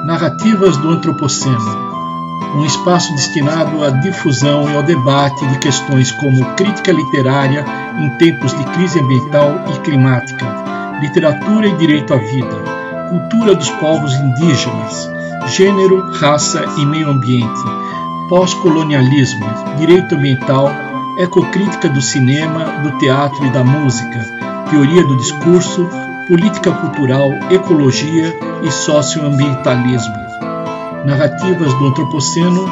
Narrativas do Antropoceno, um espaço destinado à difusão e ao debate de questões como crítica literária em tempos de crise ambiental e climática, literatura e direito à vida, cultura dos povos indígenas, gênero, raça e meio ambiente, pós-colonialismo, direito ambiental, ecocrítica do cinema, do teatro e da música, teoria do discurso, política cultural, ecologia e socioambientalismo. Narrativas do Antropoceno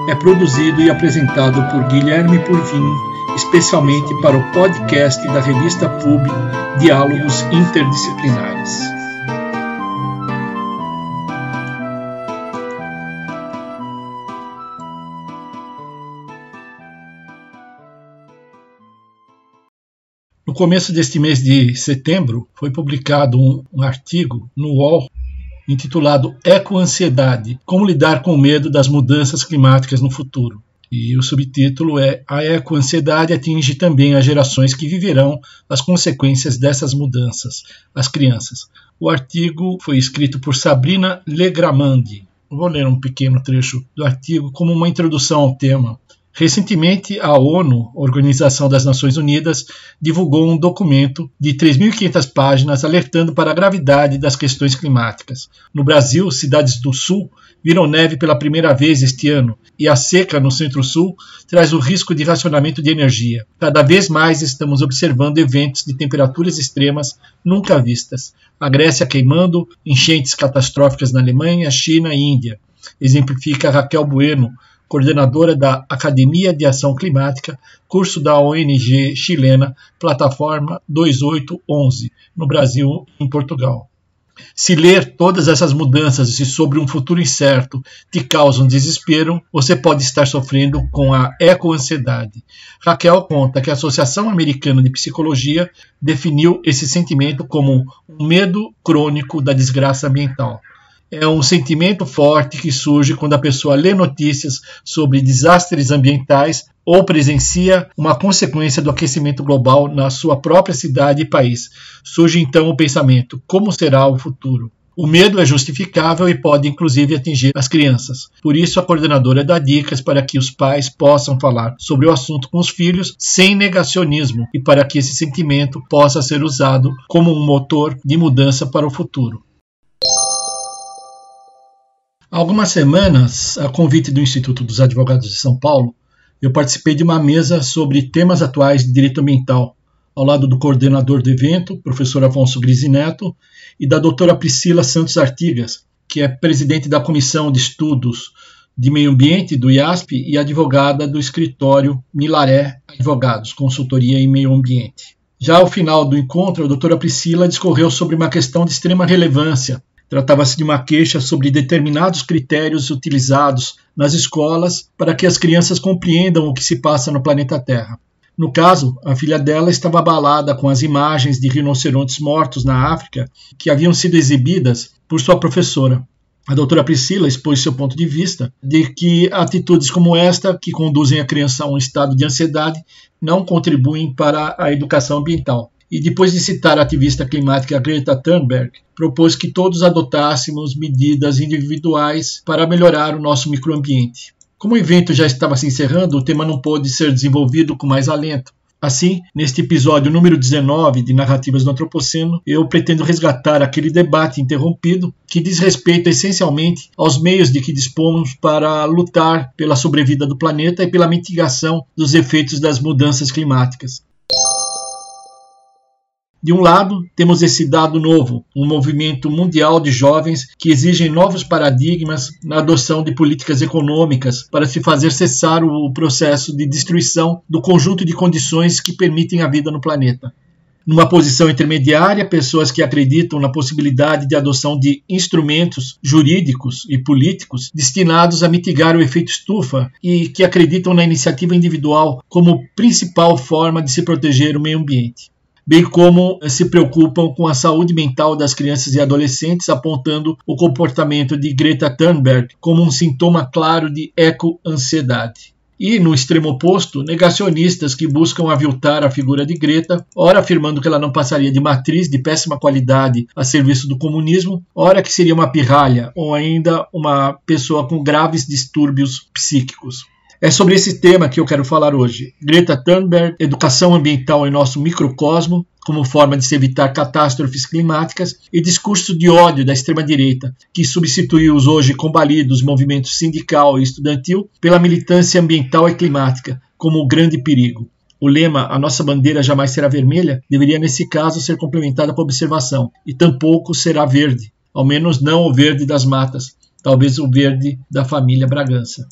é produzido e apresentado por Guilherme Purvin, especialmente para o podcast da revista PUB Diálogos Interdisciplinares. No começo deste mês de setembro, foi publicado um artigo no UOL intitulado Ecoansiedade, como lidar com o medo das mudanças climáticas no futuro. E o subtítulo é A ecoansiedade atinge também as gerações que viverão as consequências dessas mudanças, as crianças. O artigo foi escrito por Sabrina Legramandi. Vou ler um pequeno trecho do artigo como uma introdução ao tema. Recentemente, a ONU, Organização das Nações Unidas, divulgou um documento de 3.500 páginas alertando para a gravidade das questões climáticas. No Brasil, cidades do Sul viram neve pela primeira vez este ano e a seca no Centro-Sul traz o risco de racionamento de energia. Cada vez mais estamos observando eventos de temperaturas extremas nunca vistas. A Grécia queimando, enchentes catastróficas na Alemanha, China e Índia. Exemplifica Raquel Bueno, coordenadora da Academia de Ação Climática, curso da ONG chilena, plataforma 2811, no Brasil e em Portugal. Se ler todas essas mudanças e sobre um futuro incerto te causam desespero, você pode estar sofrendo com a ecoansiedade. Raquel conta que a Associação Americana de Psicologia definiu esse sentimento como um medo crônico da desgraça ambiental. É um sentimento forte que surge quando a pessoa lê notícias sobre desastres ambientais ou presencia uma consequência do aquecimento global na sua própria cidade e país. Surge então o pensamento: como será o futuro? O medo é justificável e pode inclusive atingir as crianças. Por isso, a coordenadora dá dicas para que os pais possam falar sobre o assunto com os filhos sem negacionismo e para que esse sentimento possa ser usado como um motor de mudança para o futuro. Há algumas semanas, a convite do Instituto dos Advogados de São Paulo, eu participei de uma mesa sobre temas atuais de direito ambiental, ao lado do coordenador do evento, professor Afonso Grisi Neto, e da doutora Priscila Santos Artigas, que é presidente da Comissão de Estudos de Meio Ambiente do IASP e advogada do escritório Milaré Advogados, Consultoria em Meio Ambiente. Já ao final do encontro, a doutora Priscila discorreu sobre uma questão de extrema relevância. Tratava-se de uma queixa sobre determinados critérios utilizados nas escolas para que as crianças compreendam o que se passa no planeta Terra. No caso, a filha dela estava abalada com as imagens de rinocerontes mortos na África que haviam sido exibidas por sua professora. A doutora Priscila expôs seu ponto de vista de que atitudes como esta, que conduzem a criança a um estado de ansiedade, não contribuem para a educação ambiental. E depois de citar a ativista climática Greta Thunberg, propôs que todos adotássemos medidas individuais para melhorar o nosso microambiente. Como o evento já estava se encerrando, o tema não pôde ser desenvolvido com mais alento. Assim, neste episódio número 19 de Narrativas do Antropoceno, eu pretendo resgatar aquele debate interrompido que diz respeito essencialmente aos meios de que dispomos para lutar pela sobrevida do planeta e pela mitigação dos efeitos das mudanças climáticas. De um lado, temos esse dado novo, um movimento mundial de jovens que exigem novos paradigmas na adoção de políticas econômicas para se fazer cessar o processo de destruição do conjunto de condições que permitem a vida no planeta. Numa posição intermediária, pessoas que acreditam na possibilidade de adoção de instrumentos jurídicos e políticos destinados a mitigar o efeito estufa e que acreditam na iniciativa individual como principal forma de se proteger o meio ambiente, bem como se preocupam com a saúde mental das crianças e adolescentes, apontando o comportamento de Greta Thunberg como um sintoma claro de ecoansiedade. E, no extremo oposto, negacionistas que buscam aviltar a figura de Greta, ora afirmando que ela não passaria de matriz de péssima qualidade a serviço do comunismo, ora que seria uma pirralha ou ainda uma pessoa com graves distúrbios psíquicos. É sobre esse tema que eu quero falar hoje. Greta Thunberg, educação ambiental em nosso microcosmo, como forma de se evitar catástrofes climáticas, e discurso de ódio da extrema-direita, que substituiu os hoje combalidos movimentos sindical e estudantil pela militância ambiental e climática, como o grande perigo. O lema "A nossa bandeira jamais será vermelha" deveria, nesse caso, ser complementada com a observação "E tampouco será verde", ao menos não o verde das matas, talvez o verde da família Bragança.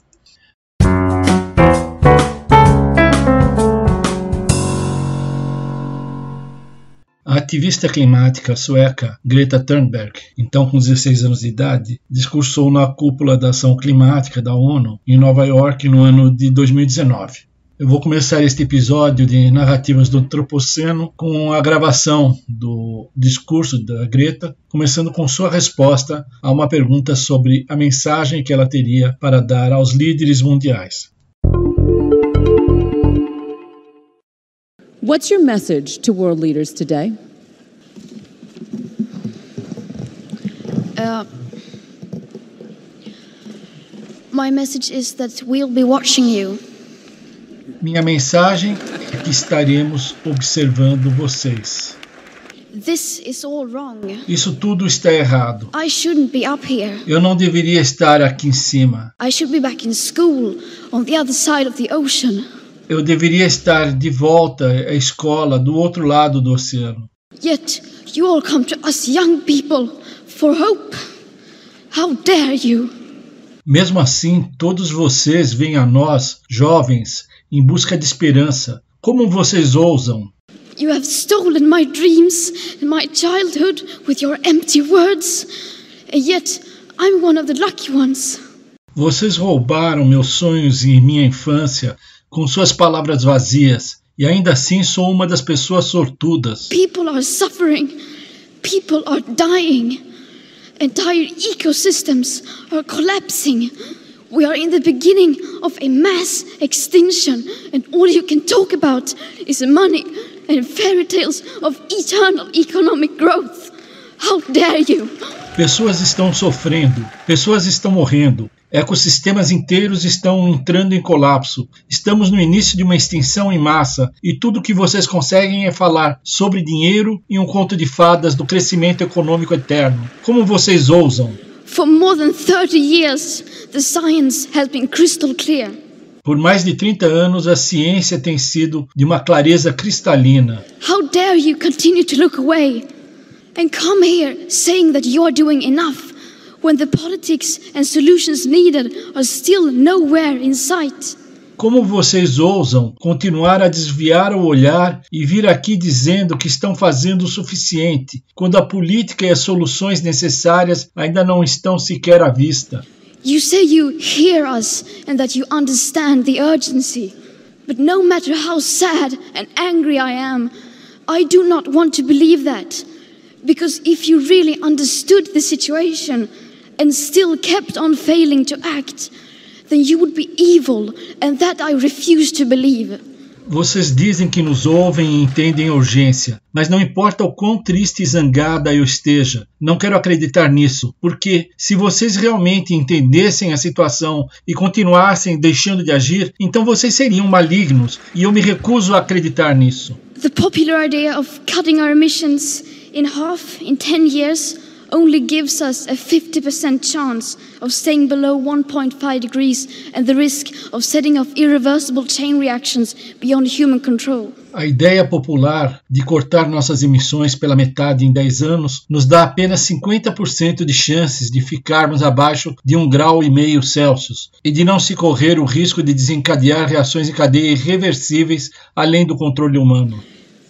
A ativista climática sueca Greta Thunberg, então com 16 anos de idade, discursou na cúpula da Ação Climática da ONU em Nova York no ano de 2019. Eu vou começar este episódio de Narrativas do Antropoceno com a gravação do discurso da Greta, começando com sua resposta a uma pergunta sobre a mensagem que ela teria para dar aos líderes mundiais. What's your message to world leaders today? My message is that we'll be watching you. Minha mensagem é que estaremos observando vocês. This is all wrong. Isso tudo está errado. I shouldn't be up here. Eu não deveria estar aqui em cima. I should be back in school on the other side of the ocean. Eu deveria estar de volta à escola do outro lado do oceano. Yet you all come to us young people for hope. How dare you? Mesmo assim, todos vocês vêm a nós, jovens, em busca de esperança. Como vocês ousam? You have stolen my dreams and my childhood with your empty words. And yet I'm one of the lucky ones. Vocês roubaram meus sonhos e minha infância com suas palavras vazias, e ainda assim sou uma das pessoas sortudas. People are suffering. People are dying. Entire ecosystems are collapsing. We are in the beginning of a mass extinction, and all you can talk about is money and fairy tales of eternal economic growth. How dare you? Pessoas estão sofrendo, pessoas estão morrendo, ecossistemas inteiros estão entrando em colapso, estamos no início de uma extinção em massa e tudo que vocês conseguem é falar sobre dinheiro e um conto de fadas do crescimento econômico eterno. Como vocês ousam? For more than 30 years, the science has been crystal clear. Por mais de 30 anos, a ciência tem sido de uma clareza cristalina. How dare you continue to look away and come here saying that you are doing enough when the politics and solutions needed are still nowhere in sight? Como vocês ousam continuar a desviar o olhar e vir aqui dizendo que estão fazendo o suficiente, quando a política e as soluções necessárias ainda não estão sequer à vista? You say you hear us and that you understand the urgency. But no matter how sad and angry I am, I do not want to believe that. Because if you really understood the situation and still kept on failing to act, then you would be evil, and that I refuse to believe. Vocês dizem que nos ouvem e entendem a urgência, mas não importa o quão triste e zangada eu esteja, não quero acreditar nisso, porque se vocês realmente entendessem a situação e continuassem deixando de agir, então vocês seriam malignos, e eu me recuso a acreditar nisso. The popular idea of cutting our emissions in half in 10 years only gives us a 50% chance of staying below 1.5 degrees and the risk of setting off irreversible chain reactions beyond human control. A ideia popular de cortar nossas emissões pela metade em 10 anos nos dá apenas 50% de chances de ficarmos abaixo de 1,5 graus Celsius e de não se correr o risco de desencadear reações em cadeia irreversíveis além do controle humano.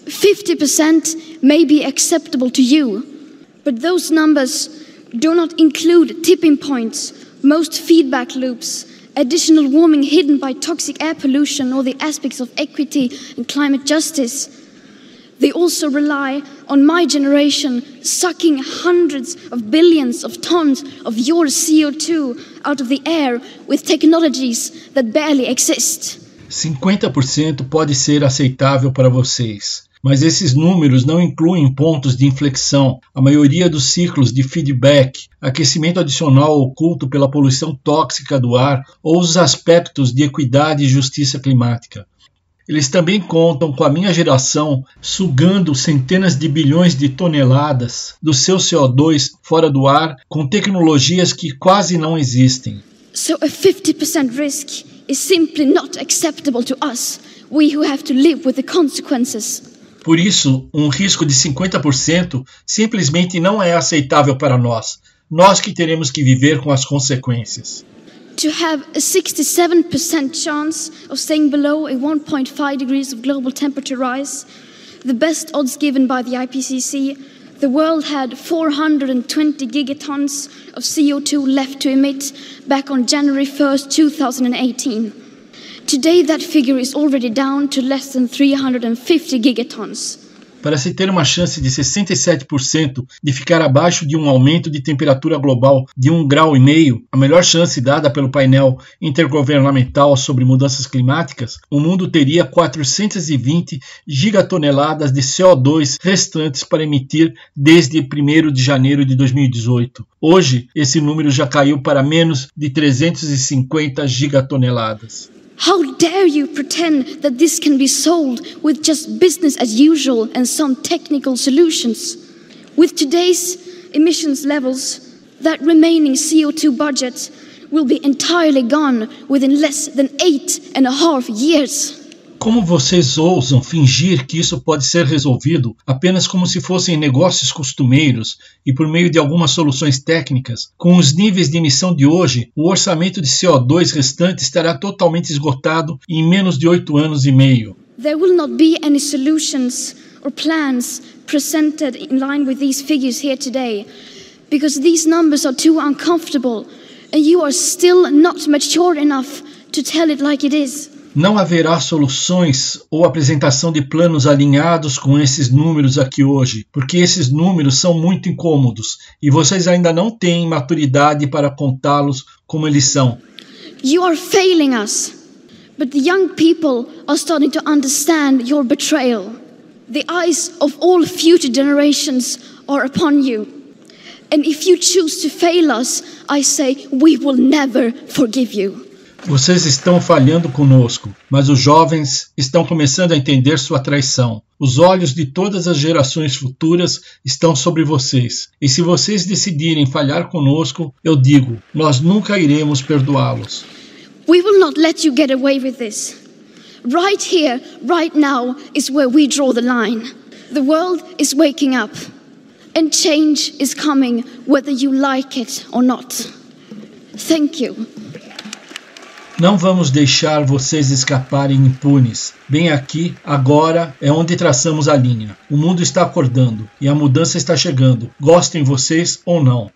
50% may be acceptable to you, but those numbers do not include tipping points, most feedback loops, additional warming hidden by toxic air pollution or the aspects of equity and climate justice. They also rely on my generation sucking hundreds of billions of tons of your CO2 out of the air with technologies that barely exist. 50% pode ser aceitável para vocês, mas esses números não incluem pontos de inflexão, a maioria dos ciclos de feedback, aquecimento adicional oculto pela poluição tóxica do ar ou os aspectos de equidade e justiça climática. Eles também contam com a minha geração sugando centenas de bilhões de toneladas do seu CO2 fora do ar com tecnologias que quase não existem. So a 50% risk is simply not acceptable to us, we who have to live with the consequences. Por isso, um risco de 50% simplesmente não é aceitável para nós, nós que teremos que viver com as consequências. To have a 67% chance of staying below a 1.5 degrees of global temperature rise, the best odds given by the IPCC, the world had 420 gigatons of CO2 left to emit back on January 1st, 2018. Today that figure is already down to less than 350 gigatons. Para se ter uma chance de 67% de ficar abaixo de um aumento de temperatura global de 1,5 graus, a melhor chance dada pelo painel intergovernamental sobre mudanças climáticas, o mundo teria 420 gigatoneladas de CO2 restantes para emitir desde 1º de janeiro de 2018. Hoje, esse número já caiu para menos de 350 gigatoneladas. How dare you pretend that this can be solved with just business as usual and some technical solutions? With today's emissions levels, that remaining CO2 budget will be entirely gone within less than 8.5 years. Como vocês ousam fingir que isso pode ser resolvido apenas como se fossem negócios costumeiros e por meio de algumas soluções técnicas? Com os níveis de emissão de hoje, o orçamento de CO2 restante estará totalmente esgotado em menos de 8 anos e meio. There will not be any solutions or plans presented in line with these figures here today, because these numbers are too uncomfortable and you are still not mature enough to tell it like it is. Não haverá soluções ou apresentação de planos alinhados com esses números aqui hoje, porque esses números são muito incômodos e vocês ainda não têm maturidade para contá-los como eles são. You are failing us, but the young people are starting to understand your betrayal. The eyes of all future generations are upon you. And if you choose to fail us, I say we will never forgive you. Vocês estão falhando conosco, mas os jovens estão começando a entender sua traição. Os olhos de todas as gerações futuras estão sobre vocês. E se vocês decidirem falhar conosco, eu digo, nós nunca iremos perdoá-los. We will not let you get away with this. Right here, right now, is where we draw the line. The world is waking up. And change is coming, whether you like it or not. Thank you. Não vamos deixar vocês escaparem impunes. Bem aqui, agora, é onde traçamos a linha. O mundo está acordando e a mudança está chegando. Gostem vocês ou não.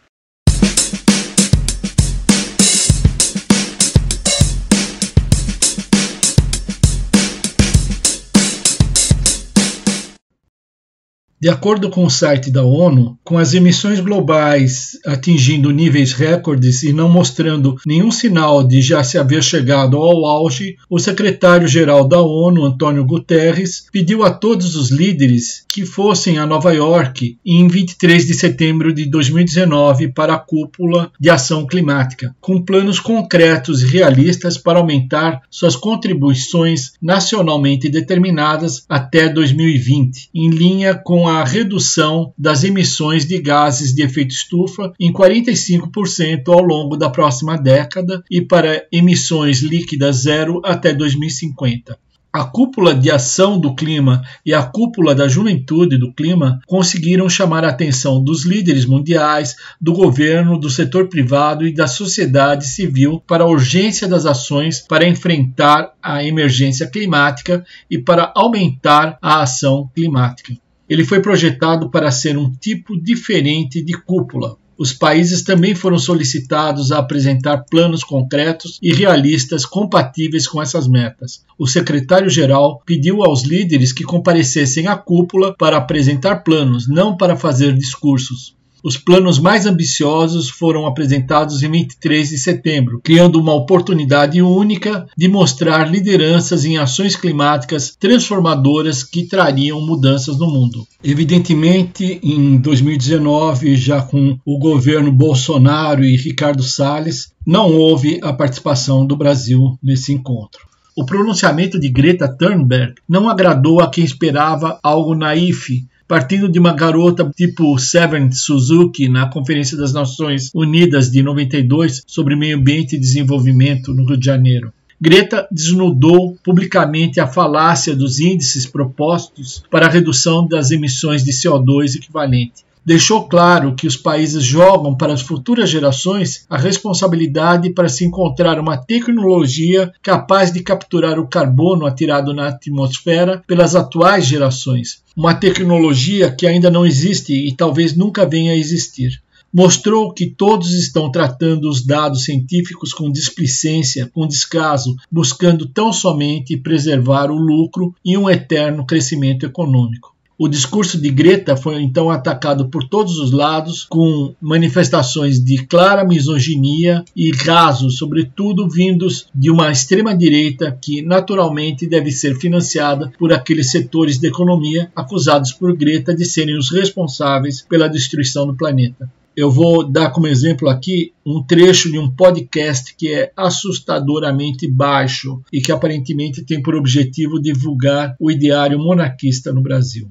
De acordo com o site da ONU, com as emissões globais atingindo níveis recordes e não mostrando nenhum sinal de já se haver chegado ao auge, o secretário-geral da ONU, Antônio Guterres, pediu a todos os líderes que fossem a Nova York em 23 de setembro de 2019 para a Cúpula de Ação Climática, com planos concretos e realistas para aumentar suas contribuições nacionalmente determinadas até 2020, em linha com a redução das emissões de gases de efeito estufa em 45% ao longo da próxima década e para emissões líquidas zero até 2050. A Cúpula de Ação do Clima e a Cúpula da Juventude do Clima conseguiram chamar a atenção dos líderes mundiais, do governo, do setor privado e da sociedade civil para a urgência das ações para enfrentar a emergência climática e para aumentar a ação climática. Ele foi projetado para ser um tipo diferente de cúpula. Os países também foram solicitados a apresentar planos concretos e realistas compatíveis com essas metas. O secretário-geral pediu aos líderes que comparecessem à cúpula para apresentar planos, não para fazer discursos. Os planos mais ambiciosos foram apresentados em 23 de setembro, criando uma oportunidade única de mostrar lideranças em ações climáticas transformadoras que trariam mudanças no mundo. Evidentemente, em 2019, já com o governo Bolsonaro e Ricardo Salles, não houve a participação do Brasil nesse encontro. O pronunciamento de Greta Thunberg não agradou a quem esperava algo naif, partindo de uma garota tipo Seven Suzuki na Conferência das Nações Unidas de 92 sobre meio ambiente e desenvolvimento no Rio de Janeiro. Greta desnudou publicamente a falácia dos índices propostos para a redução das emissões de CO2 equivalente. Deixou claro que os países jogam para as futuras gerações a responsabilidade para se encontrar uma tecnologia capaz de capturar o carbono atirado na atmosfera pelas atuais gerações. Uma tecnologia que ainda não existe e talvez nunca venha a existir. Mostrou que todos estão tratando os dados científicos com displicência, com descaso, buscando tão somente preservar o lucro e um eterno crescimento econômico. O discurso de Greta foi então atacado por todos os lados, com manifestações de clara misoginia e rasos, sobretudo vindos de uma extrema-direita que naturalmente deve ser financiada por aqueles setores da economia acusados por Greta de serem os responsáveis pela destruição do planeta. Eu vou dar como exemplo aqui um trecho de um podcast que é assustadoramente baixo e que aparentemente tem por objetivo divulgar o ideário monarquista no Brasil.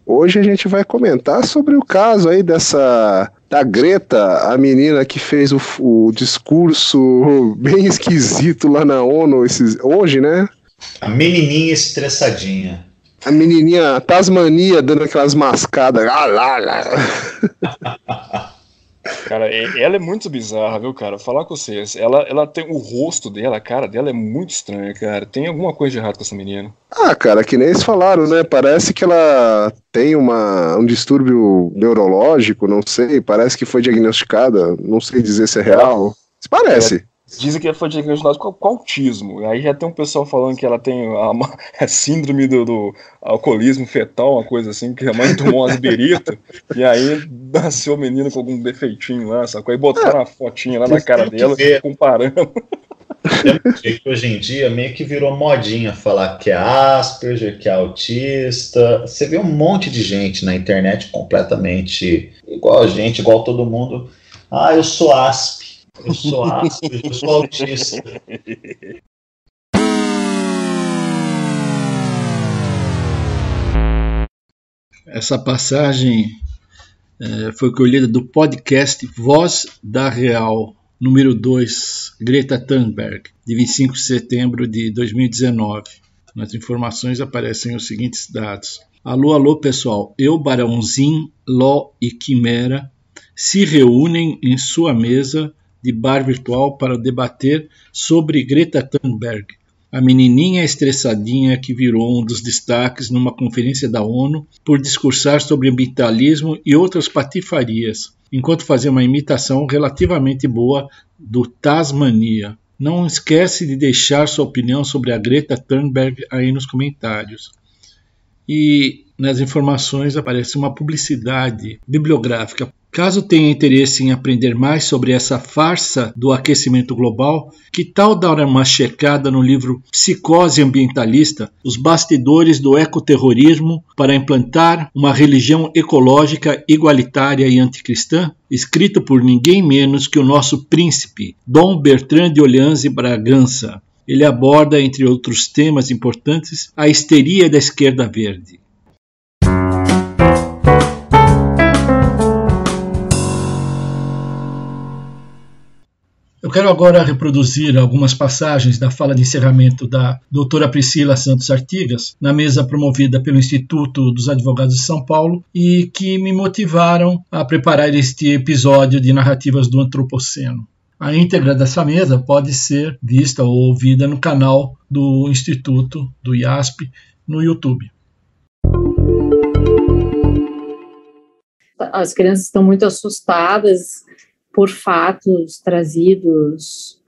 Hoje a gente vai comentar sobre o caso aí da Greta, a menina que fez o discurso bem esquisito lá na ONU hoje, né? A menininha estressadinha. A menininha, a Tasmania, dando aquelas mascadas. Cara, ela é muito bizarra, viu, cara? Falar com vocês. Ela tem o rosto dela, a cara dela é muito estranha, cara. Tem alguma coisa de errado com essa menina? Ah, cara, que nem eles falaram, né? Parece que ela tem um distúrbio neurológico, não sei. Parece que foi diagnosticada, não sei dizer se é real. Parece. Dizem que ela foi diagnosticada com autismo. Aí já tem um pessoal falando que ela tem a síndrome do alcoolismo fetal, uma coisa assim, que a mãe tomou umas beritas, e aí nasceu a menina com algum defeitinho lá, sacou? Aí botaram uma fotinha lá na cara dela, comparando. Que hoje em dia meio que virou modinha falar que é Asperger, que é autista. Você vê um monte de gente na internet completamente igual a gente, igual todo mundo. Ah, eu sou Asp. Eu sou Asperger, eu sou autista. Essa passagem foi colhida do podcast Voz da Real, número 2, Greta Thunberg, de 25 de setembro de 2019. Nas informações aparecem os seguintes dados. Alô, pessoal. Eu, Barãozinho, Ló e Quimera se reúnem em sua mesa de bar virtual para debater sobre Greta Thunberg, a menininha estressadinha que virou um dos destaques numa conferência da ONU por discursar sobre ambientalismo e outras patifarias, enquanto fazia uma imitação relativamente boa do Tasmania. Não esquece de deixar sua opinião sobre a Greta Thunberg aí nos comentários. E nas informações aparece uma publicidade bibliográfica. Caso tenha interesse em aprender mais sobre essa farsa do aquecimento global, que tal dar uma checada no livro Psicose Ambientalista, os bastidores do ecoterrorismo para implantar uma religião ecológica igualitária e anticristã? Escrito por ninguém menos que o nosso príncipe, Dom Bertrand de Orleans e Bragança. Ele aborda, entre outros temas importantes, a histeria da esquerda verde. Eu quero agora reproduzir algumas passagens da fala de encerramento da doutora Priscila Santos Artigas, na mesa promovida pelo Instituto dos Advogados de São Paulo, e que me motivaram a preparar este episódio de Narrativas do Antropoceno. A íntegra dessa mesa pode ser vista ou ouvida no canal do Instituto, do IASP, no YouTube. as crianças estão muito assustadas por fatos trazidos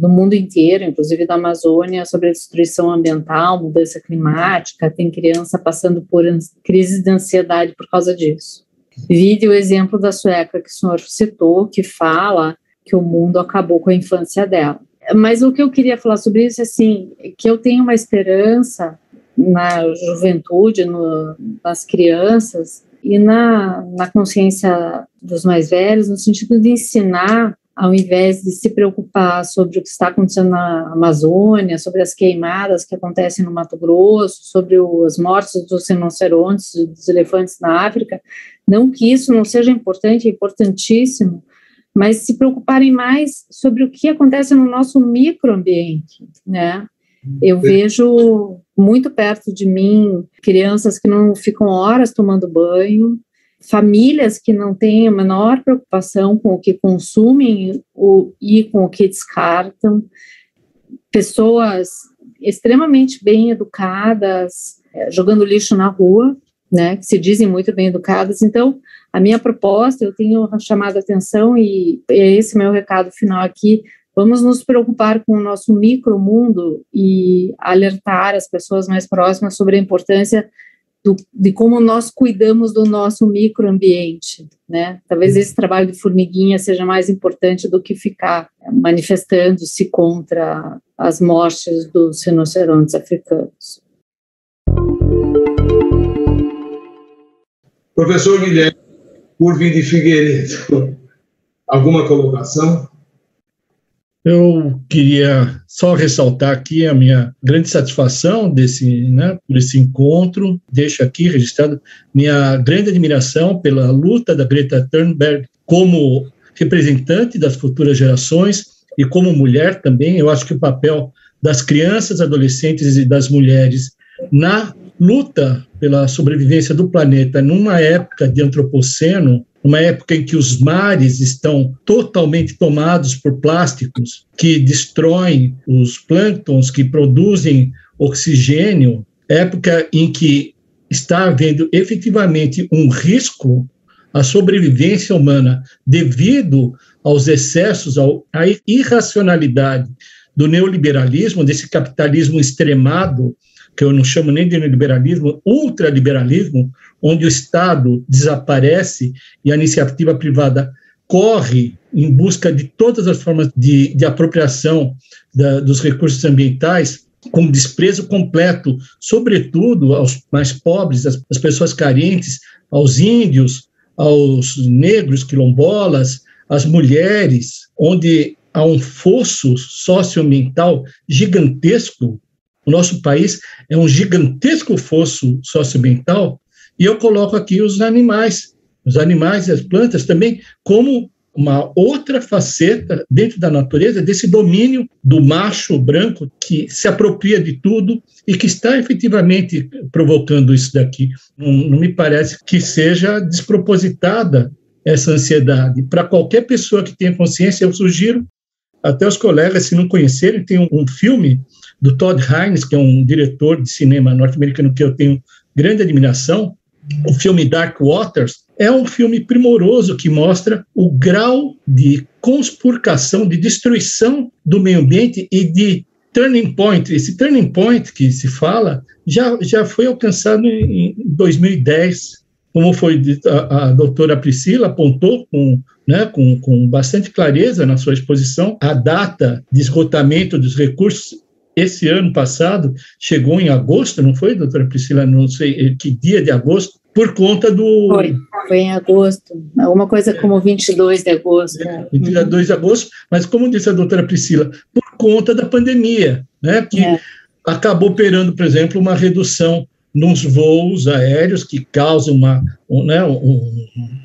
do mundo inteiro, inclusive da Amazônia, sobre a destruição ambiental, mudança climática. Tem criança passando por crises de ansiedade por causa disso. Vide o exemplo da sueca que o senhor citou, que fala que o mundo acabou com a infância dela. Mas o que eu queria falar sobre isso é assim, que eu tenho uma esperança na juventude, nas crianças e na consciência dos mais velhos, no sentido de ensinar, ao invés de se preocupar sobre o que está acontecendo na Amazônia, sobre as queimadas que acontecem no Mato Grosso, sobre as mortes dos rinocerontes, dos elefantes na África. Não que isso não seja importante, é importantíssimo, mas se preocuparem mais sobre o que acontece no nosso microambiente, né? Eu vejo muito perto de mim crianças que não ficam horas tomando banho, famílias que não têm a menor preocupação com o que consumem e com o que descartam, pessoas extremamente bem educadas, jogando lixo na rua, né, que se dizem muito bem educadas. Então, a minha proposta, eu tenho chamado a atenção, e é esse meu recado final aqui: vamos nos preocupar com o nosso micromundo e alertar as pessoas mais próximas sobre a importância de como nós cuidamos do nosso microambiente, né? Talvez esse trabalho de formiguinha seja mais importante do que ficar manifestando-se contra as mortes dos rinocerontes africanos. Professor Guilherme Curvin de Figueiredo, alguma colocação? Eu queria só ressaltar aqui a minha grande satisfação por esse encontro. Deixo aqui registrado minha grande admiração pela luta da Greta Thunberg como representante das futuras gerações e como mulher também. Eu acho que o papel das crianças, adolescentes e das mulheres na luta pela sobrevivência do planeta numa época de antropoceno, numa época em que os mares estão totalmente tomados por plásticos que destroem os plânctons, que produzem oxigênio, época em que está havendo efetivamente um risco à sobrevivência humana devido aos excessos, à irracionalidade do neoliberalismo, desse capitalismo extremado, que eu não chamo nem de neoliberalismo, ultraliberalismo, onde o Estado desaparece e a iniciativa privada corre em busca de todas as formas de apropriação dos recursos ambientais, com desprezo completo, sobretudo aos mais pobres, às pessoas carentes, aos índios, aos negros quilombolas, às mulheres, onde há um fosso socioambiental gigantesco. O nosso país é um gigantesco fosso socioambiental, e eu coloco aqui os animais e as plantas também como uma outra faceta dentro da natureza desse domínio do macho branco que se apropria de tudo e que está efetivamente provocando isso daqui. Não me parece que seja despropositada essa ansiedade. Para qualquer pessoa que tenha consciência, eu sugiro, até os colegas, se não conhecerem, tem um filme do Todd Haynes, que é um diretor de cinema norte-americano que eu tenho grande admiração. O filme Dark Waters é um filme primoroso que mostra o grau de conspurcação, de destruição do meio ambiente e de turning point. Esse turning point que se fala já foi alcançado em 2010, como foi a doutora Priscila apontou com bastante clareza na sua exposição. A data de esgotamento dos recursos esse ano passado chegou em agosto, não foi, doutora Priscila? Não sei que dia de agosto, por conta do... Foi em agosto, alguma coisa como 22 de agosto. 22 de agosto, mas como disse a doutora Priscila, por conta da pandemia, né, que acabou operando, por exemplo, uma redução nos voos aéreos que causam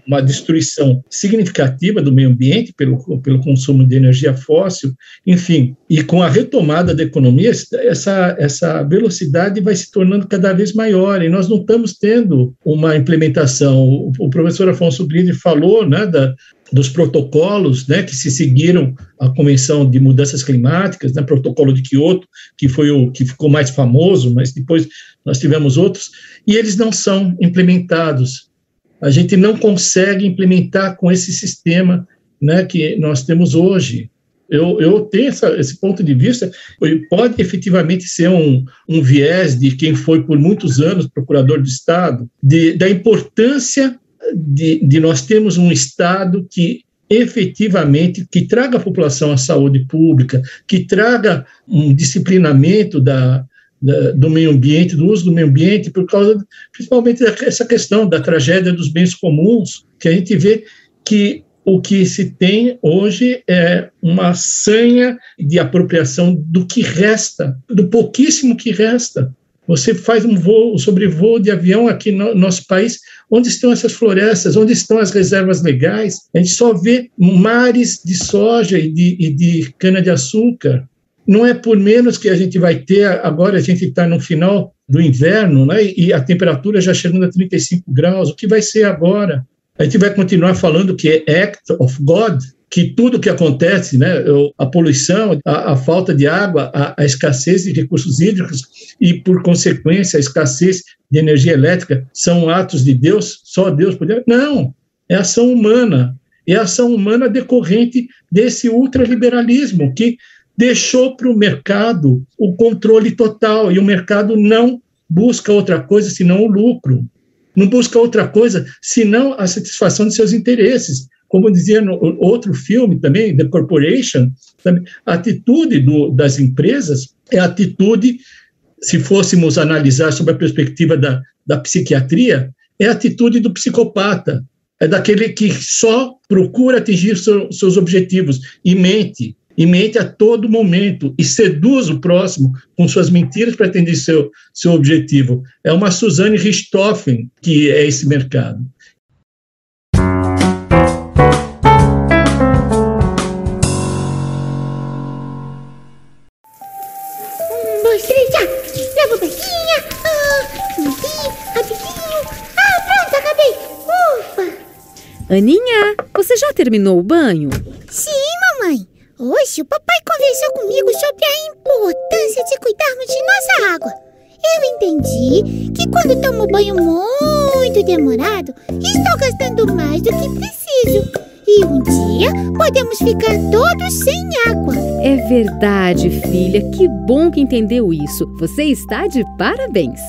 uma destruição significativa do meio ambiente pelo consumo de energia fóssil, enfim. E com a retomada da economia, essa velocidade vai se tornando cada vez maior e nós não estamos tendo uma implementação. O professor Afonso Gride falou dos protocolos que se seguiram à Convenção de Mudanças Climáticas, protocolo de Kyoto, que foi o que ficou mais famoso, mas depois nós tivemos outros, e eles não são implementados. a gente não consegue implementar com esse sistema, né, que nós temos hoje. Eu tenho esse ponto de vista. Pode efetivamente ser um viés de quem foi por muitos anos procurador do Estado, da importância de nós termos um Estado que efetivamente que traga à população a saúde pública, que traga um disciplinamento do meio ambiente, do uso do meio ambiente, por causa principalmente dessa questão da tragédia dos bens comuns, que a gente vê que o que se tem hoje é uma sanha de apropriação do que resta, do pouquíssimo que resta. Você faz um sobrevoo de avião aqui no nosso país, onde estão essas florestas, onde estão as reservas legais? A gente só vê mares de soja e de cana-de-açúcar. Não é por menos que a gente vai ter, agora a gente está no final do inverno, né, e a temperatura já chegando a 35 graus, o que vai ser agora? A gente vai continuar falando que é act of God, que tudo que acontece, né, a poluição, a falta de água, a escassez de recursos hídricos e, por consequência, a escassez de energia elétrica são atos de Deus, só Deus poderia... Não, é ação humana. É ação humana decorrente desse ultraliberalismo que deixou para o mercado o controle total, e o mercado não busca outra coisa senão o lucro. Não busca outra coisa senão a satisfação de seus interesses. Como dizia no outro filme também, The Corporation, também, a atitude das empresas é a atitude, se fôssemos analisar sob a perspectiva da psiquiatria, é a atitude do psicopata, é daquele que só procura atingir seus objetivos e mente a todo momento e seduz o próximo com suas mentiras para atender seu objetivo. É uma Suzanne Richthofen que é esse mercado. Lava a barquinha. Aqui, rapidinho. Pronto, acabei. Ufa. Aninha, você já terminou o banho? Sim, mamãe. Hoje o papai conversou comigo sobre a importância de cuidarmos de nossa água. Eu entendi que quando tomo banho muito demorado, estou gastando mais do que preciso. E um dia podemos ficar todos sem água. É verdade, filha. Que bom que entendeu isso. Você está de parabéns.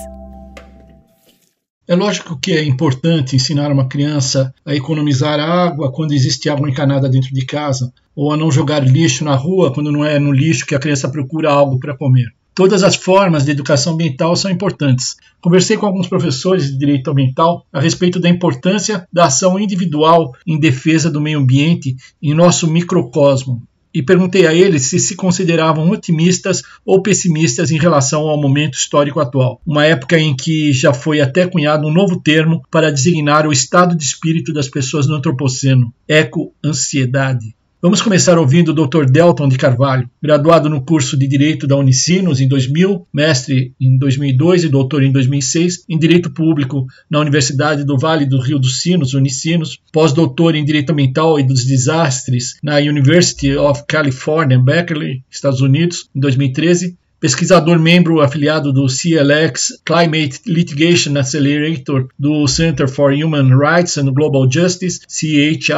É lógico que é importante ensinar uma criança a economizar água quando existe água encanada dentro de casa, ou a não jogar lixo na rua quando não é no lixo que a criança procura algo para comer. Todas as formas de educação ambiental são importantes. Conversei com alguns professores de direito ambiental a respeito da importância da ação individual em defesa do meio ambiente em nosso microcosmo. E perguntei a eles se consideravam otimistas ou pessimistas em relação ao momento histórico atual, uma época em que já foi até cunhado um novo termo para designar o estado de espírito das pessoas no antropoceno, eco-ansiedade. Vamos começar ouvindo o Dr. Delton de Carvalho, graduado no curso de Direito da Unicinos em 2000, mestre em 2002 e doutor em 2006 em Direito Público na Universidade do Vale do Rio dos Sinos, Unicinos, pós-doutor em Direito Ambiental e dos Desastres na University of California, Berkeley, Estados Unidos, em 2013, pesquisador membro afiliado do CLX Climate Litigation Accelerator do Center for Human Rights and Global Justice, CHRNGJ,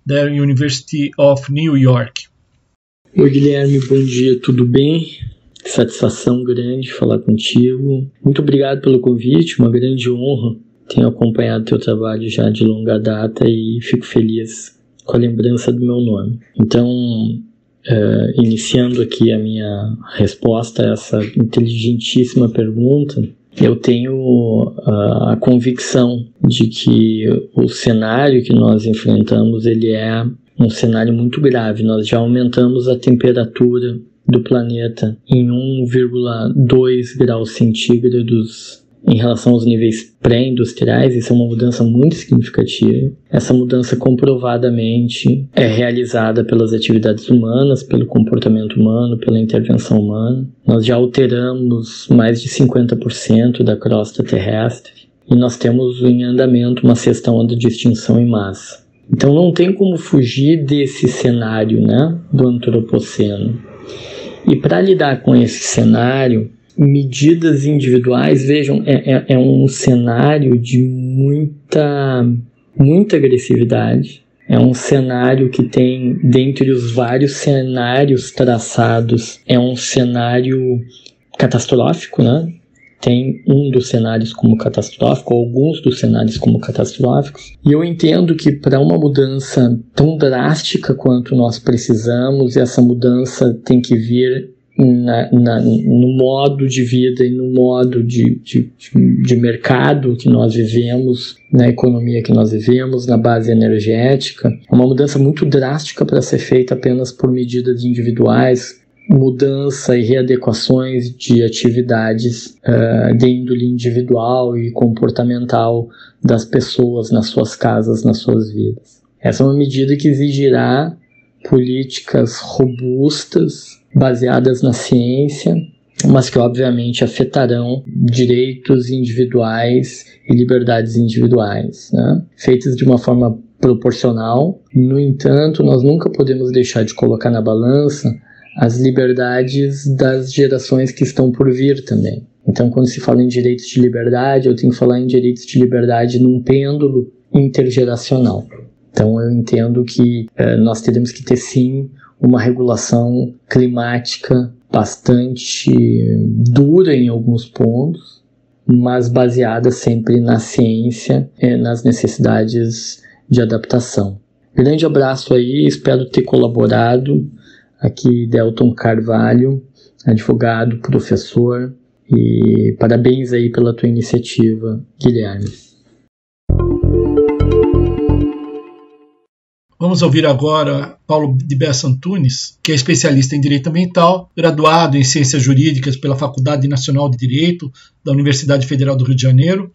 da University of New York. Oi, Guilherme, bom dia, tudo bem? Satisfação grande falar contigo. Muito obrigado pelo convite, uma grande honra. Tenho acompanhado teu trabalho já de longa data e fico feliz com a lembrança do meu nome. Então, iniciando aqui a minha resposta a essa inteligentíssima pergunta, eu tenho a convicção de que o cenário que nós enfrentamos ele é um cenário muito grave. Nós já aumentamos a temperatura do planeta em 1,2 graus centígrados em relação aos níveis pré-industriais. Isso é uma mudança muito significativa. Essa mudança comprovadamente é realizada pelas atividades humanas, pelo comportamento humano, pela intervenção humana. Nós já alteramos mais de 50% da crosta terrestre e nós temos em andamento uma sexta onda de extinção em massa. Então não tem como fugir desse cenário, né, do antropoceno. E para lidar com esse cenário, medidas individuais, vejam, é um cenário de muita agressividade. É um cenário que tem, dentre os vários cenários traçados, é um cenário catastrófico, né? Tem um dos cenários como catastrófico, alguns dos cenários como catastróficos. E eu entendo que para uma mudança tão drástica quanto nós precisamos, essa mudança tem que vir no modo de vida e no modo de mercado que nós vivemos, na economia que nós vivemos, na base energética. É uma mudança muito drástica para ser feita apenas por medidas individuais, mudança e readequações de atividades de índole individual e comportamental das pessoas nas suas casas, nas suas vidas. Essa é uma medida que exigirá políticas robustas, baseadas na ciência, mas que obviamente afetarão direitos individuais e liberdades individuais, né? Feitas de uma forma proporcional. No entanto, nós nunca podemos deixar de colocar na balança as liberdades das gerações que estão por vir também. Então, quando se fala em direitos de liberdade, eu tenho que falar em direitos de liberdade num pêndulo intergeracional. Então, eu entendo que nós teremos que ter, sim, uma regulação climática bastante dura em alguns pontos, mas baseada sempre na ciência e nas necessidades de adaptação. Grande abraço aí, espero ter colaborado. Aqui, Delton Carvalho, advogado, professor, e parabéns aí pela tua iniciativa, Guilherme. Vamos ouvir agora Paulo de Bessa Antunes, que é especialista em Direito Ambiental, graduado em Ciências Jurídicas pela Faculdade Nacional de Direito da Universidade Federal do Rio de Janeiro,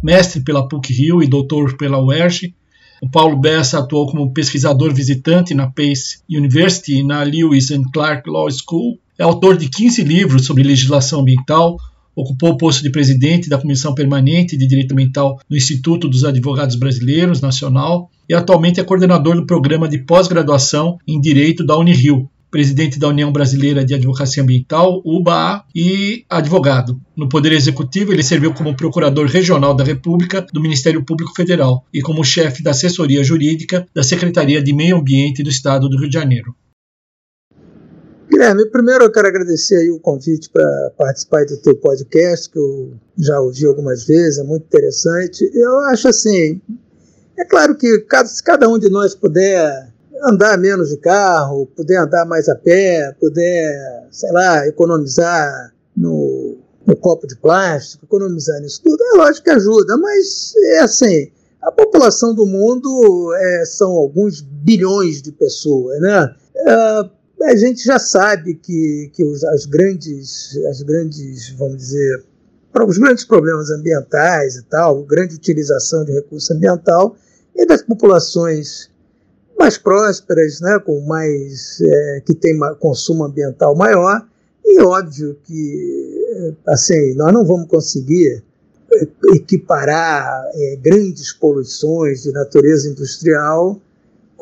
mestre pela PUC-Rio e doutor pela UERJ. O Paulo Bessa atuou como pesquisador visitante na Pace University e na Lewis and Clark Law School. É autor de 15 livros sobre legislação ambiental, ocupou o posto de presidente da Comissão Permanente de Direito Ambiental no Instituto dos Advogados Brasileiros Nacional e atualmente é coordenador do programa de pós-graduação em Direito da Unirio, presidente da União Brasileira de Advocacia Ambiental, UBA, e advogado. No Poder Executivo, ele serviu como Procurador Regional da República do Ministério Público Federal e como chefe da Assessoria Jurídica da Secretaria de Meio Ambiente do Estado do Rio de Janeiro. Guilherme, primeiro eu quero agradecer aí o convite para participar do teu podcast, que eu já ouvi algumas vezes, é muito interessante. Eu acho assim, é claro que se cada um de nós puder andar menos de carro, puder andar mais a pé, puder, sei lá, economizar no copo de plástico, economizar nisso tudo, é lógico que ajuda, mas é assim, a população do mundo são alguns bilhões de pessoas, né? A gente já sabe que os grandes, vamos dizer, os grandes problemas ambientais e tal, grande utilização de recurso ambiental é das populações mais prósperas, né, com mais que tem consumo ambiental maior, e óbvio que assim, nós não vamos conseguir equiparar grandes poluições de natureza industrial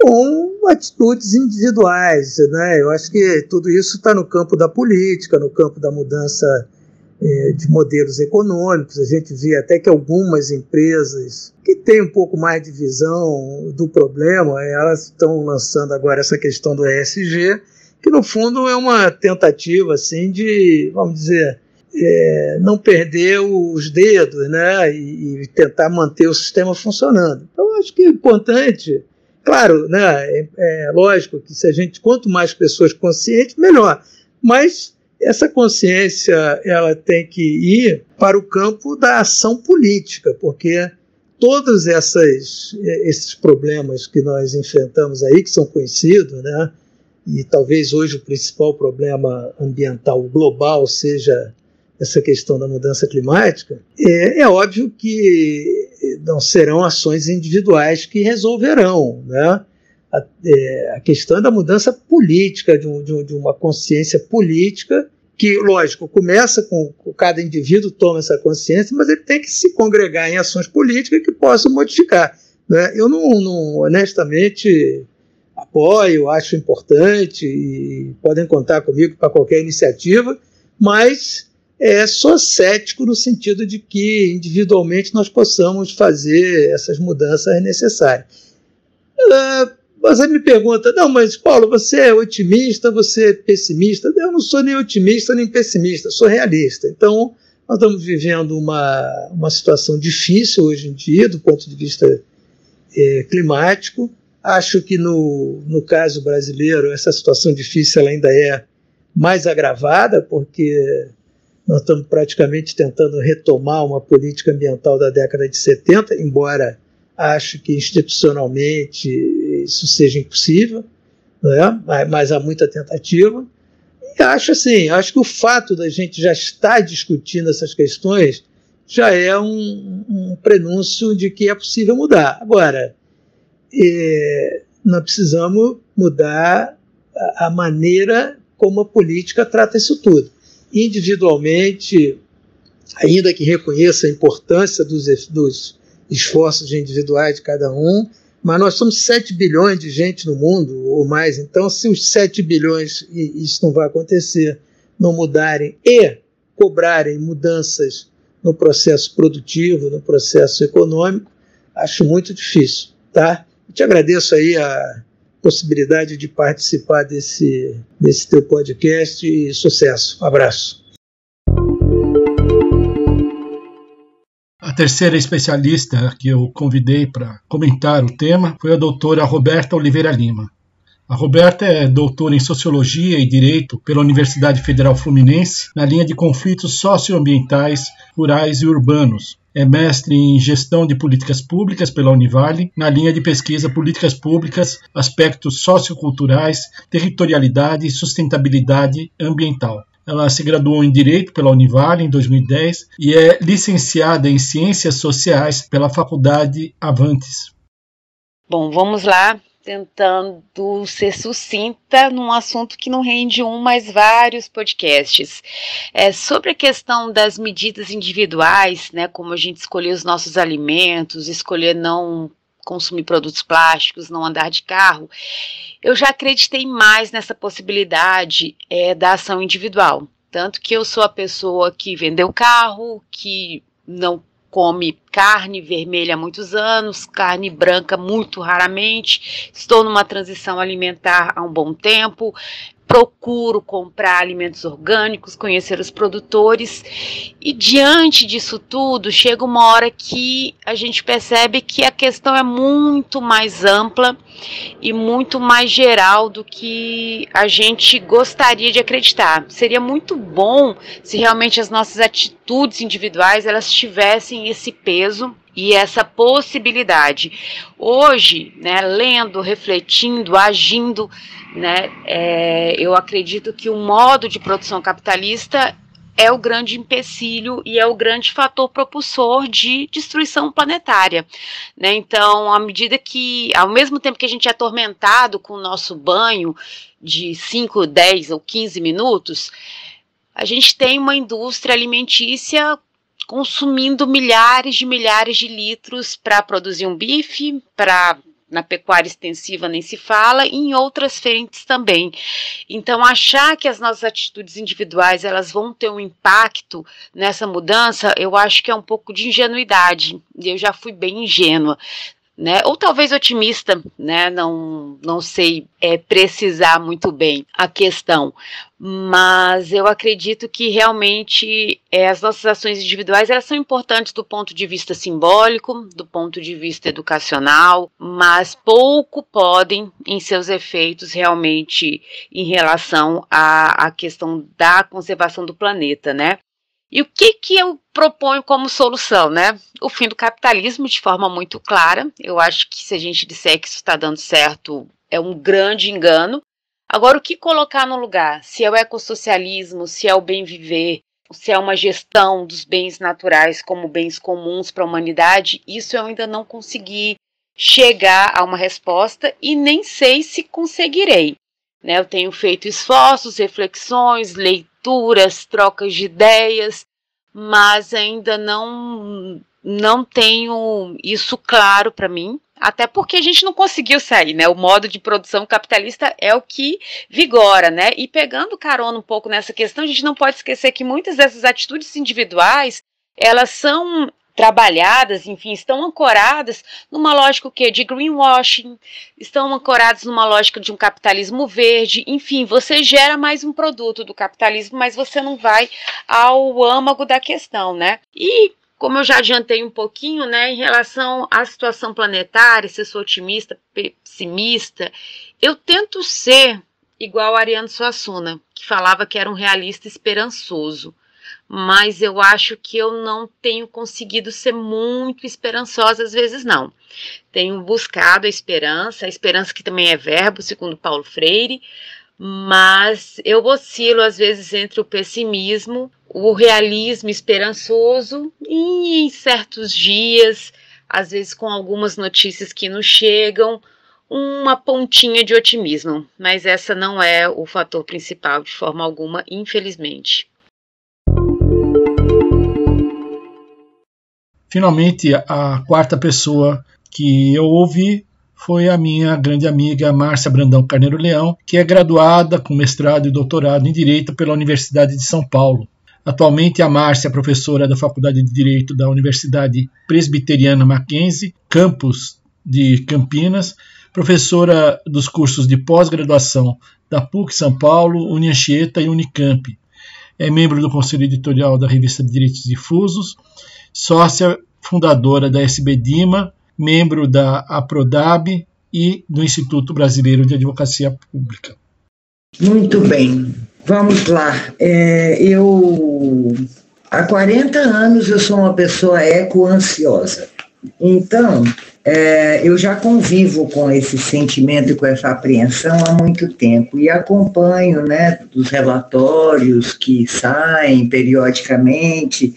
com atitudes individuais, né? Eu acho que tudo isso está no campo da política, no campo da mudança de modelos econômicos. A gente vê até que algumas empresas que têm um pouco mais de visão do problema, elas estão lançando agora essa questão do ESG, que no fundo é uma tentativa assim de, vamos dizer, não perder os dedos, né? E tentar manter o sistema funcionando. Então, acho que é importante. Claro, né, é lógico que quanto mais pessoas conscientes, melhor. Mas essa consciência ela tem que ir para o campo da ação política, porque todos esses problemas que nós enfrentamos aí, que são conhecidos, né, e talvez hoje o principal problema ambiental global seja essa questão da mudança climática, é óbvio que não serão ações individuais que resolverão, né? A questão da mudança política, de uma consciência política, que, lógico, começa com cada indivíduo toma essa consciência, mas ele tem que se congregar em ações políticas que possam modificar, né? Eu não honestamente apoio, acho importante, e podem contar comigo para qualquer iniciativa, mas Sou cético no sentido de que individualmente nós possamos fazer essas mudanças necessárias. Você me pergunta, não, mas Paulo, você é otimista, você é pessimista? Eu não sou nem otimista nem pessimista, sou realista. Então, nós estamos vivendo uma situação difícil hoje em dia, do ponto de vista climático. Acho que no caso brasileiro, essa situação difícil ela ainda é mais agravada, porque nós estamos praticamente tentando retomar uma política ambiental da década de 70, embora acho que institucionalmente isso seja impossível, né? Mas há muita tentativa. E acho que o fato da gente já estar discutindo essas questões já é um prenúncio de que é possível mudar. Agora, nós precisamos mudar a maneira como a política trata isso tudo. Individualmente, ainda que reconheça a importância dos esforços individuais de cada um, mas nós somos 7 bilhões de gente no mundo, ou mais. Então, se os 7 bilhões, e isso não vai acontecer, não mudarem e cobrarem mudanças no processo produtivo, no processo econômico, acho muito difícil, tá? Eu te agradeço aí a possibilidade de participar desse teu podcast e sucesso. Um abraço. A terceira especialista que eu convidei para comentar o tema foi a doutora Roberta Oliveira Lima. A Roberta é doutora em Sociologia e Direito pela Universidade Federal Fluminense, na linha de conflitos socioambientais, rurais e urbanos. É mestre em Gestão de Políticas Públicas pela Univale, na linha de pesquisa Políticas Públicas, Aspectos Socioculturais, Territorialidade e Sustentabilidade Ambiental. Ela se graduou em Direito pela Univale em 2010 e é licenciada em Ciências Sociais pela Faculdade Avantes. Bom, vamos lá, tentando ser sucinta num assunto que não rende mas vários podcasts. Sobre a questão das medidas individuais, né, como a gente escolher os nossos alimentos, escolher não consumir produtos plásticos, não andar de carro, eu já acreditei mais nessa possibilidade da ação individual. Tanto que eu sou a pessoa que vendeu carro, que não come carne vermelha há muitos anos, carne branca muito raramente, estou numa transição alimentar há um bom tempo, procuro comprar alimentos orgânicos, conhecer os produtores, e diante disso tudo, chega uma hora que a gente percebe que a questão é muito mais ampla e muito mais geral do que a gente gostaria de acreditar. Seria muito bom se realmente as nossas atitudes individuais elas tivessem esse peso e essa possibilidade. Hoje, né, lendo, refletindo, agindo, né, eu acredito que o modo de produção capitalista é o grande empecilho e é o grande fator propulsor de destruição planetária, né? Então, à medida que, ao mesmo tempo que a gente é atormentado com o nosso banho de 5, 10 ou 15 minutos, a gente tem uma indústria alimentícia consumindo milhares de litros para produzir um bife, na pecuária extensiva nem se fala, e em outras frentes também. Então, achar que as nossas atitudes individuais elas vão ter um impacto nessa mudança, eu acho que é um pouco de ingenuidade, e eu já fui bem ingênua, né? Ou talvez otimista, né? Não sei precisar muito bem a questão, mas eu acredito que realmente as nossas ações individuais elas são importantes do ponto de vista simbólico, do ponto de vista educacional, mas pouco podem em seus efeitos realmente em relação à questão da conservação do planeta, né? E o que eu proponho como solução, né? O fim do capitalismo de forma muito clara. Eu acho que se a gente disser que isso está dando certo, é um grande engano. Agora, o que colocar no lugar? Se é o ecossocialismo, se é o bem viver, se é uma gestão dos bens naturais como bens comuns para a humanidade, isso eu ainda não consegui chegar a uma resposta e nem sei se conseguirei, né? Eu tenho feito esforços, reflexões, leituras, trocas de ideias, mas ainda não não tenho isso claro para mim, até porque a gente não conseguiu sair, né? O modo de produção capitalista é o que vigora, né? E pegando carona um pouco nessa questão, a gente não pode esquecer que muitas dessas atitudes individuais, elas são trabalhadas, enfim, estão ancoradas numa lógica de greenwashing, estão ancoradas numa lógica de um capitalismo verde, enfim, você gera mais um produto do capitalismo, mas você não vai ao âmago da questão, né? E como eu já adiantei um pouquinho, né, em relação à situação planetária, se eu sou otimista, pessimista, eu tento ser igual a Ariano Suassuna, que falava que era um realista esperançoso, mas eu acho que eu não tenho conseguido ser muito esperançosa, às vezes não. Tenho buscado a esperança que também é verbo, segundo Paulo Freire, mas eu oscilo às vezes entre o pessimismo, o realismo esperançoso e em certos dias, às vezes com algumas notícias que nos chegam, uma pontinha de otimismo, mas essa não é o fator principal de forma alguma, infelizmente. Finalmente, a quarta pessoa que eu ouvi foi a minha grande amiga Márcia Brandão Carneiro Leão, que é graduada com mestrado e doutorado em Direito pela Universidade de São Paulo. Atualmente, a Márcia é professora da Faculdade de Direito da Universidade Presbiteriana Mackenzie, campus de Campinas, professora dos cursos de pós-graduação da PUC São Paulo, Unianchieta e Unicamp. É membro do Conselho Editorial da Revista de Direitos Difusos, sócia fundadora da SBDIMA, membro da APRODAB e do Instituto Brasileiro de Advocacia Pública. Muito bem, vamos lá. Há 40 anos eu sou uma pessoa eco-ansiosa. Então, eu já convivo com esse sentimento e com essa apreensão há muito tempo e acompanho, né, os relatórios que saem periodicamente.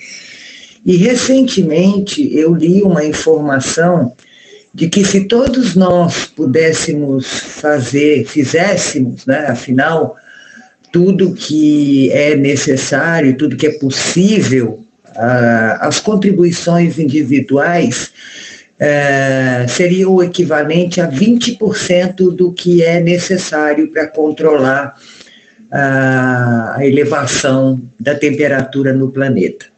E recentemente eu li uma informação de que se todos nós fizéssemos, né, afinal, tudo que é necessário, tudo que é possível, as contribuições individuais seria o equivalente a 20% do que é necessário para controlar a elevação da temperatura no planeta.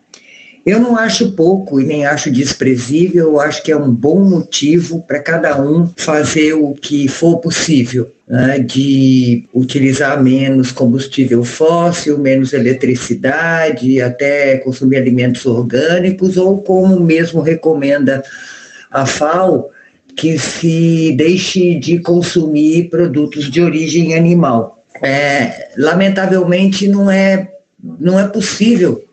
Eu não acho pouco e nem acho desprezível, eu acho que é um bom motivo para cada um fazer o que for possível, né, de utilizar menos combustível fóssil, menos eletricidade, até consumir alimentos orgânicos, ou como mesmo recomenda a FAO, que se deixe de consumir produtos de origem animal. Lamentavelmente não é possível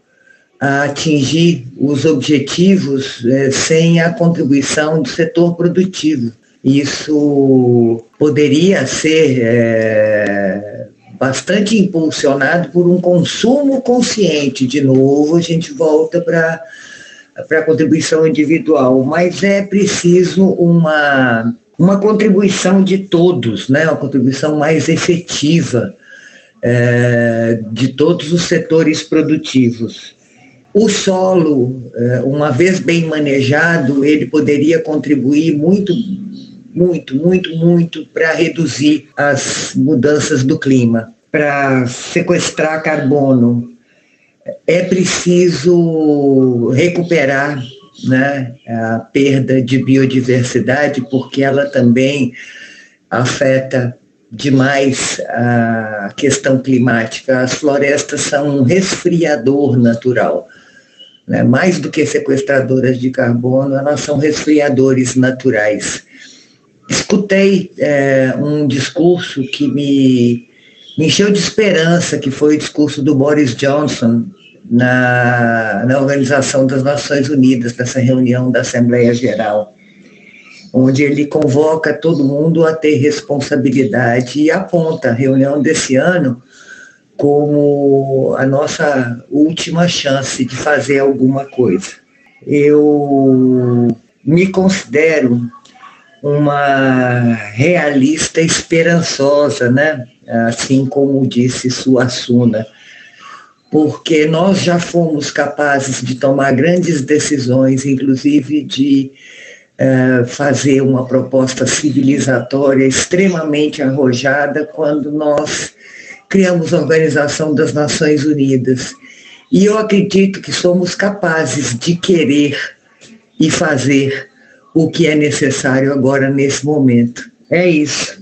atingir os objetivos sem a contribuição do setor produtivo. Isso poderia ser bastante impulsionado por um consumo consciente. De novo, a gente volta para a contribuição individual, mas é preciso uma contribuição de todos, né? Uma contribuição mais efetiva de todos os setores produtivos. O solo, uma vez bem manejado, ele poderia contribuir muito para reduzir as mudanças do clima, para sequestrar carbono. É preciso recuperar, né, a perda de biodiversidade, porque ela também afeta demais a questão climática. As florestas são um resfriador natural, né? Mais do que sequestradoras de carbono, elas são resfriadores naturais. Escutei um discurso que me encheu de esperança, que foi o discurso do Boris Johnson na Organização das Nações Unidas, nessa reunião da Assembleia Geral, onde ele convoca todo mundo a ter responsabilidade e aponta a reunião desse ano como a nossa última chance de fazer alguma coisa. Eu me considero uma realista esperançosa, né? Assim como disse Suassuna, porque nós já fomos capazes de tomar grandes decisões, inclusive de fazer uma proposta civilizatória extremamente arrojada quando nós criamos a Organização das Nações Unidas. E eu acredito que somos capazes de querer e fazer o que é necessário agora nesse momento. É isso.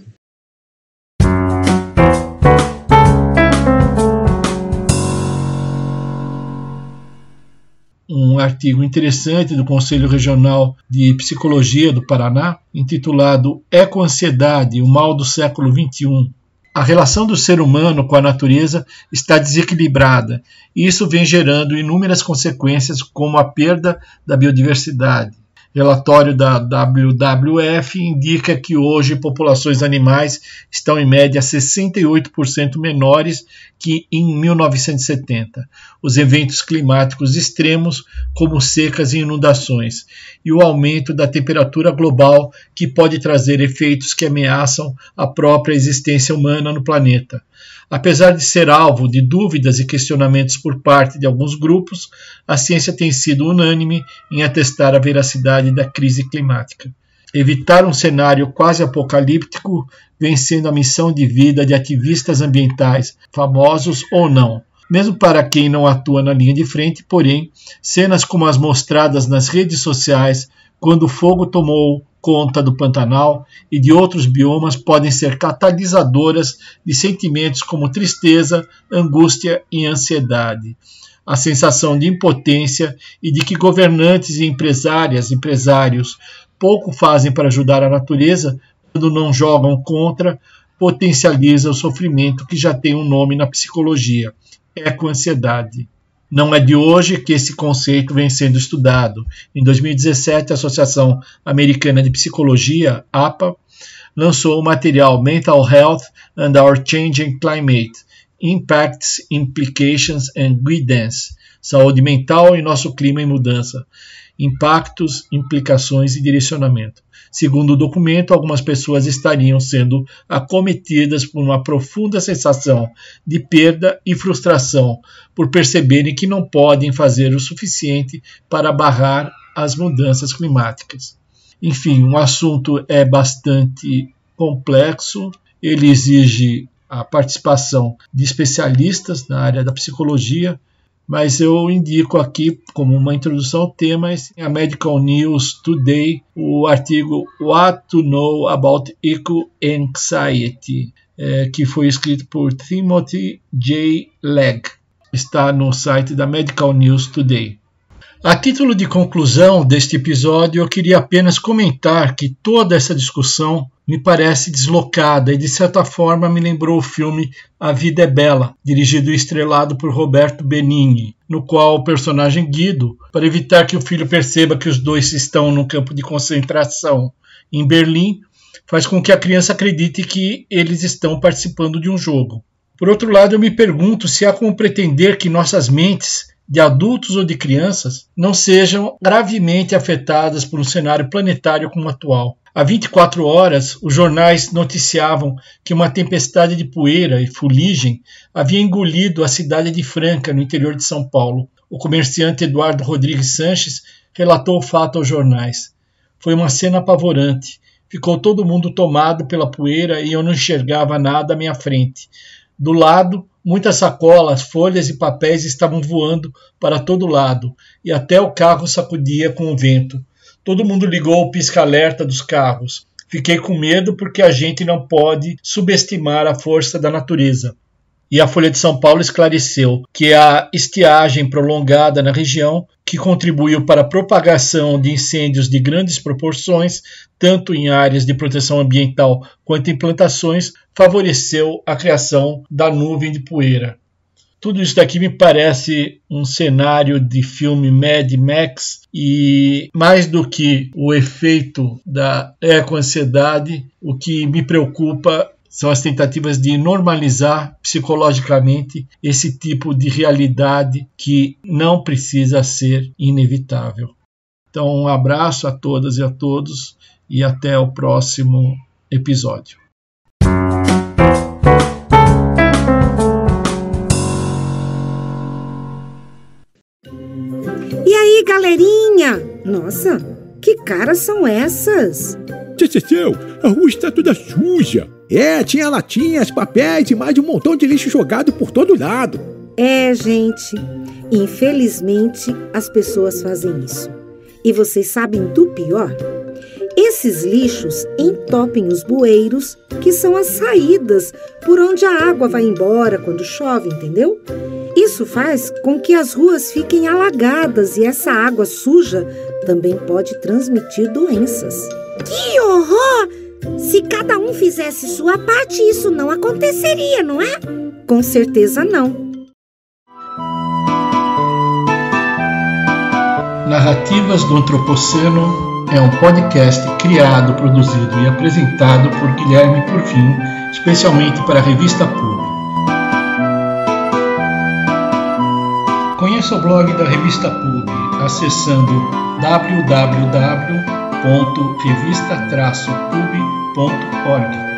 Um artigo interessante do Conselho Regional de Psicologia do Paraná, intitulado Ecoansiedade, o mal do século XXI. A relação do ser humano com a natureza está desequilibrada e isso vem gerando inúmeras consequências, como a perda da biodiversidade. Relatório da WWF indica que hoje populações animais estão em média 68% menores que em 1970. Os eventos climáticos extremos, como secas e inundações, e o aumento da temperatura global, que pode trazer efeitos que ameaçam a própria existência humana no planeta. Apesar de ser alvo de dúvidas e questionamentos por parte de alguns grupos, a ciência tem sido unânime em atestar a veracidade da crise climática. Evitar um cenário quase apocalíptico vem sendo a missão de vida de ativistas ambientais, famosos ou não. Mesmo para quem não atua na linha de frente, porém, cenas como as mostradas nas redes sociais, quando o fogo tomou conta do Pantanal e de outros biomas, podem ser catalisadoras de sentimentos como tristeza, angústia e ansiedade. A sensação de impotência e de que governantes e empresários pouco fazem para ajudar a natureza, quando não jogam contra, potencializa o sofrimento que já tem um nome na psicologia: ecoansiedade. Não é de hoje que esse conceito vem sendo estudado. Em 2017, a Associação Americana de Psicologia, APA, lançou o material Mental Health and Our Changing Climate: Impacts, Implications and Guidance. Saúde mental e nosso clima em mudança. Impactos, implicações e direcionamento. Segundo o documento, algumas pessoas estariam sendo acometidas por uma profunda sensação de perda e frustração por perceberem que não podem fazer o suficiente para barrar as mudanças climáticas. Enfim, o assunto é bastante complexo, ele exige a participação de especialistas na área da psicologia, mas eu indico aqui, como uma introdução ao tema, a Medical News Today, o artigo What to Know About Eco-Anxiety, que foi escrito por Timothy J. Legg. Está no site da Medical News Today. A título de conclusão deste episódio, eu queria apenas comentar que toda essa discussão me parece deslocada e, de certa forma, me lembrou o filme A Vida é Bela, dirigido e estrelado por Roberto Benigni, no qual o personagem Guido, para evitar que o filho perceba que os dois estão num campo de concentração em Berlim, faz com que a criança acredite que eles estão participando de um jogo. Por outro lado, eu me pergunto se há como pretender que nossas mentes, de adultos ou de crianças, não sejam gravemente afetadas por um cenário planetário como o atual. Há 24 horas, os jornais noticiavam que uma tempestade de poeira e fuligem havia engolido a cidade de Franca, no interior de São Paulo. O comerciante Eduardo Rodrigues Sanches relatou o fato aos jornais. Foi uma cena apavorante. Ficou todo mundo tomado pela poeira e eu não enxergava nada à minha frente. Do lado, muitas sacolas, folhas e papéis estavam voando para todo lado, e até o carro sacudia com o vento. Todo mundo ligou o pisca-alerta dos carros. Fiquei com medo porque a gente não pode subestimar a força da natureza. E a Folha de São Paulo esclareceu que a estiagem prolongada na região, que contribuiu para a propagação de incêndios de grandes proporções, tanto em áreas de proteção ambiental quanto em plantações, favoreceu a criação da nuvem de poeira. Tudo isso daqui me parece um cenário de filme Mad Max, e mais do que o efeito da ecoansiedade, o que me preocupa são as tentativas de normalizar psicologicamente esse tipo de realidade que não precisa ser inevitável. Então, um abraço a todas e a todos e até o próximo episódio. aí, galerinha! Nossa, que caras são essas? Céu, a rua está toda suja. Tinha latinhas, papéis e mais um montão de lixo jogado por todo lado. Gente, infelizmente as pessoas fazem isso. E vocês sabem do pior? Esses lixos entopem os bueiros, que são as saídas por onde a água vai embora quando chove, entendeu? Isso faz com que as ruas fiquem alagadas e essa água suja também pode transmitir doenças. Que horror! Se cada um fizesse sua parte, isso não aconteceria, não é? Com certeza não. Narrativas do Antropoceno é um podcast criado, produzido e apresentado por Guilherme Purvin, especialmente para a revista PUB. Conheça o blog da revista PUB acessando www.revista-pub.org.